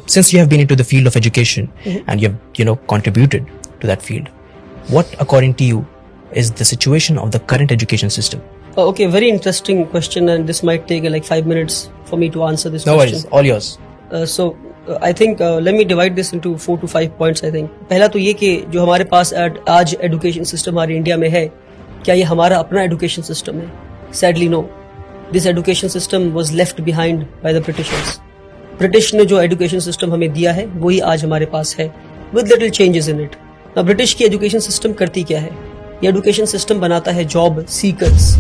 since you have been into the field of education and you've contributed to that field, what according to you is the situation of the current education system? Okay, very interesting question, and this might take like 5 minutes for me to answer this question. No worries, all yours. I think let me divide this into 4 to 5 points. I think पहला तो ये कि जो हमारे पास आज education system हमारे India में है, क्या ये हमारा अपना एजुकेशन सिस्टम है? Sadly no. This education system was left behind by the Britishers. British ने जो एजुकेशन सिस्टम हमें दिया है वही आज हमारे पास है, with little changes in it. अब ब्रिटिश की एजुकेशन सिस्टम करती क्या है? ये एजुकेशन सिस्टम बनाता है जॉब सीकर्स,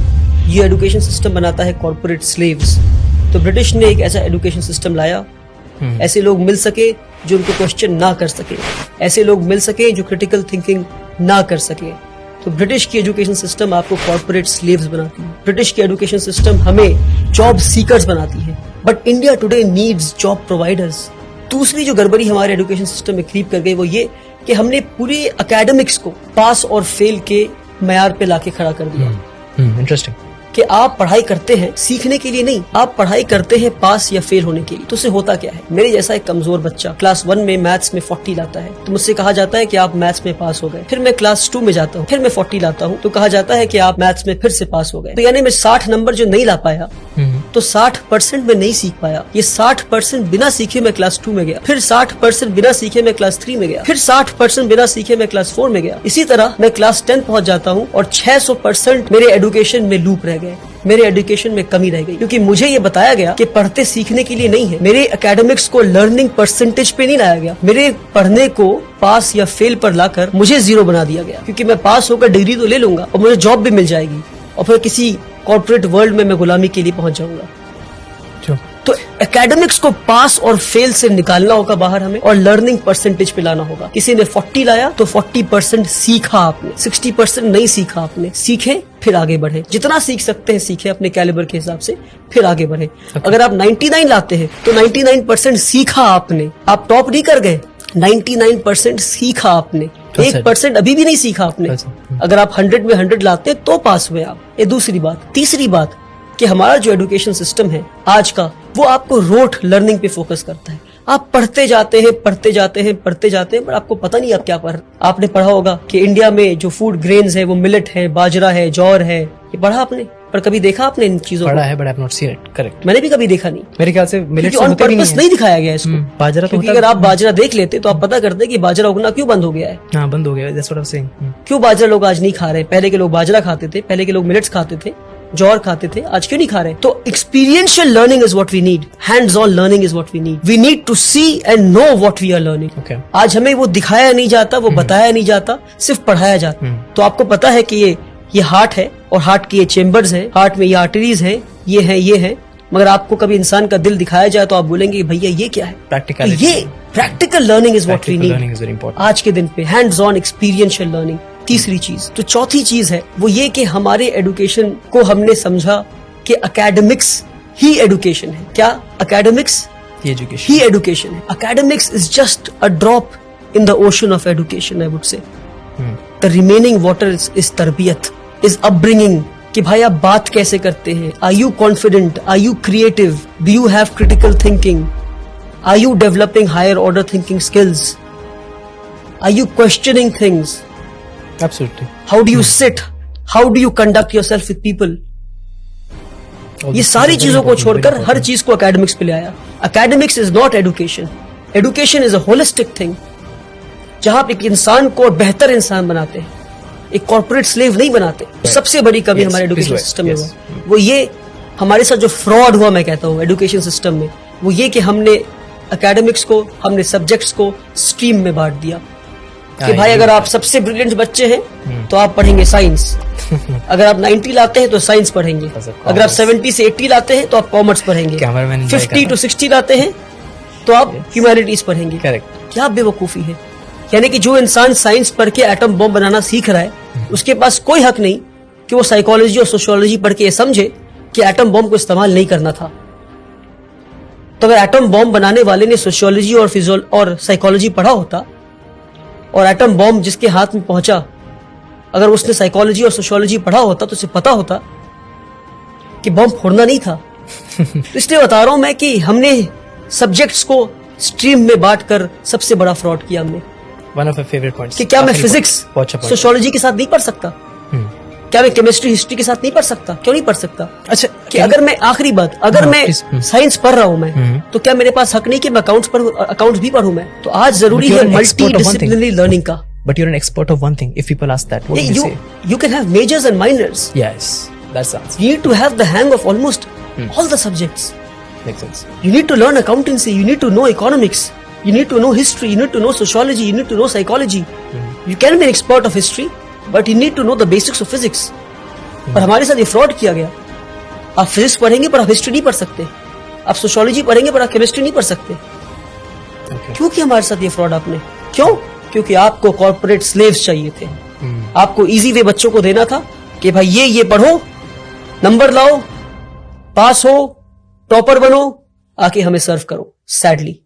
ये एजुकेशन सिस्टम बनाता है कॉर्पोरेट स्लेव्स. तो ब्रिटिश ने एक ऐसा एजुकेशन सिस्टम लाया, ऐसे लोग मिल सके जो उनको क्वेश्चन ना कर सके, ऐसे लोग मिल सके जो क्रिटिकल थिंकिंग ना कर सके. तो ब्रिटिश की एजुकेशन सिस्टम आपको कॉर्पोरेट स्लेव्स बनाती है, ब्रिटिश की एजुकेशन सिस्टम हमें जॉब सीकर्स बनाती है. But India today needs job providers. दूसरी जो गड़बड़ी हमारे एजुकेशन सिस्टम में क्रीप कर गई वो ये कि हमने पूरी एकेडमिक्स को पास और फेल के मयार पे लाके खड़ा कर दिया. इंटरेस्टिंग. कि आप पढ़ाई करते हैं सीखने के लिए नहीं, आप पढ़ाई करते हैं पास या फेल होने के लिए. तो उससे होता क्या है? मेरे जैसा एक कमजोर बच्चा क्लास 1 में मैथ्स में 40 लाता है तो मुझसे कहा जाता है कि आप मैथ्स में पास हो गए. फिर मैं क्लास 2 में जाता हूँ, फिर मैं 40 लाता हूँ तो कहा जाता है कि आप मैथ्स में फिर से पास हो गए. तो यानी मैं 60 नंबर जो नहीं ला पाया तो 60% में नहीं सीख पाया. ये 60% बिना सीखे मैं क्लास 2 में गया, फिर 60% बिना सीखे मैं क्लास 3 में गया, फिर 60% बिना सीखे मैं क्लास 4 में गया. इसी तरह मैं क्लास 10 पहुंच जाता हूँ और 600% मेरे एजुकेशन में लूप रह गए, मेरे एजुकेशन में कमी रह गई. क्योंकि मुझे ये बताया गया कि पढ़ते सीखने के लिए नहीं है. मेरे एकेडमिक्स को लर्निंग परसेंटेज पे नहीं लाया गया, मेरे पढ़ने को पास या फेल पर लाकर मुझे 0 बना दिया गया. क्योंकि मैं पास होकर डिग्री तो ले लूंगा और मुझे जॉब भी मिल जाएगी और फिर किसी कॉर्पोरेट वर्ल्ड में मैं गुलामी के लिए पहुंच जाऊंगा. तो एकेडमिक्स को पास और फेल से निकालना होगा बाहर हमें और लर्निंग परसेंटेज पे लाना होगा. किसी ने 40 लाया तो 40% सीखा आपने, 60% नहीं सीखा आपने. सीखे फिर आगे बढ़े, जितना सीख सकते हैं सीखे अपने कैलिबर के हिसाब से, फिर आगे बढ़े. अगर आप 99 लाते हैं तो 99% सीखा आपने, आप टॉप नहीं कर गए. 99% सीखा आपने, 1% अभी भी नहीं सीखा आपने. अगर आप 100 में 100 लाते हैं तो पास हुए आप. ये दूसरी बात. तीसरी बात कि हमारा जो एजुकेशन सिस्टम है आज का वो आपको रोट लर्निंग पे फोकस करता है. आप पढ़ते जाते हैं पर आपको पता नहीं आप क्या पढ़. आपने पढ़ा होगा कि इंडिया में जो फूड ग्रेन्स है वो मिलेट है, बाजरा है, जौर है. ये पढ़ा आपने, पर कभी देखा आपने इन चीजों को? पढ़ा है but I have not seen it. Correct. मैंने भी कभी देखा नहीं. मेरे ख्याल से मिलेट ऑन पर्पस नहीं दिखाया गया इसको. बाजरा तो क्योंकि अगर आप बाजरा देख लेते तो आप पता करते कि बाजरा उगना क्यों बंद हो गया है. हाँ, बंद हो गया. That's what I am saying. क्यों बाजरा लोग आज नहीं खा रहे? पहले के लोग बाजरा खाते थे, पहले के लोग मिलेट्स खाते थे, जौर खाते थे, आज क्यों नहीं खा रहे? तो experiential learning is what we need, hands on learning is what we need. We need to see and know what we are learning. आज हमें वो दिखाया नहीं जाता, वो बताया नहीं जाता, सिर्फ पढ़ाया जाता. तो आपको पता है कि ये हार्ट है और हार्ट की ये चेम्बर्स है, हार्ट में ये आर्टरीज है, ये है. मगर आपको कभी इंसान का दिल दिखाया जाए तो आप बोलेंगे भैया ये क्या है? प्रैक्टिकल. ये practical learning is what we need आज के दिन पे. Hands on experiential learning. तीसरी चीज. तो चौथी चीज है वो ये कि हमारे एजुकेशन को हमने समझा कि एकेडमिक्स ही एजुकेशन है. क्या? एकेडमिक्स ही एजुकेशन है. Academics is just a drop in the ocean of education. I would say the remaining water is तरबियत, इज अपब्रिंगिंग. कि भाई आप बात कैसे करते हैं? Are you confident? Are you creative? Do you have critical thinking? Are you developing higher order thinking skills? Are you questioning things? Absolutely. How do you sit? How do you conduct yourself with people? ये सारी चीजों को छोड़कर हर चीज को academics पे ले आया. Academics is not education. Education is a holistic thing जहां आप एक इंसान को बेहतर इंसान बनाते हैं, एक कॉर्पोरेट स्लेव नहीं बनाते. सबसे बड़ी कमी हमारे एजुकेशन सिस्टम में वो ये हमारे साथ जो फ्रॉड हुआ, मैं कहता हूँ एजुकेशन सिस्टम में, वो ये कि हमने एकेडमिक्स को, हमने सब्जेक्ट्स को स्ट्रीम में बांट दिया. कि भाई अगर आप सबसे ब्रिलियंट बच्चे हैं तो आप पढ़ेंगे साइंस. अगर आप 90 लाते हैं तो साइंस पढ़ेंगे. अगर आप 70 से 80 लाते हैं तो आप कॉमर्स पढ़ेंगे. 50 to 60 लाते हैं तो आप ह्यूमैनिटीज पढ़ेंगे. करेक्ट. क्या बेवकूफी है? यानी कि जो इंसान साइंस पढ़ के एटम बॉम्ब बनाना सीख रहा है उसके पास कोई हक नहीं कि वो साइकोलॉजी और सोशियोलॉजी पढ़ के ये समझे कि एटम बॉम्ब को इस्तेमाल नहीं करना था. तो अगर एटम बॉम्ब बनाने वाले ने सोशियोलॉजी और साइकोलॉजी पढ़ा होता और एटम बॉम्ब जिसके हाथ में पहुंचा, अगर उसने साइकोलॉजी और सोशियोलॉजी पढ़ा होता तो उसे पता होता कि बॉम्ब फोड़ना नहीं था. तो इसलिए बता रहा हूं मैं कि हमने सब्जेक्ट्स को स्ट्रीम में बांटकर सबसे बड़ा फ्रॉड किया हमने। One of my favorite points. कि क्या मैं आखिरी फिजिक्स point. बहुत अच्छा point. सोशियोलॉजी के साथ नहीं पढ़ सकता? क्या मैं केमिस्ट्री हिस्ट्री के साथ नहीं पढ़ सकता? क्यों नहीं पढ़ सकता? अच्छा, कि अगर मैं आखिरी बात, अगर हाँ, मैं please. साइंस पढ़ रहा हूं मैं, तो क्या मेरे पास हक नहीं कि मैं अकाउंट्स भी पढ़ूं मैं? तो आज जरूरी But है you're an expert multi of one thing. Disciplinary learning का। But you're an expert of one thing. If people ask that, what would you say? You can have majors and minors. Yes, that's the answer. You need to have the hang of almost all the subjects. Makes sense. You need to learn accountancy. You need to know economics. You need to know history. You need to know sociology. You need to know psychology. You can be an expert of history, but you need to know the basics of physics. पर हमारे साथ ये fraud किया गया। आप physics पढ़ेंगे पर आप हिस्ट्री नहीं पढ़ सकते, आप सोशियोलॉजी पढ़ेंगे पर आप केमिस्ट्री नहीं पढ़ सकते। Okay. क्यों किया हमारे साथ ये फ्रॉड आपने? क्यों? क्योंकि आपको कॉर्पोरेट स्लेव्स चाहिए थे। आपको इजी वे बच्चों को देना था कि भाई ये पढ़ो, नंबर लाओ, पास हो, टॉपर बनो, आके हमें सर्व करो। सैडली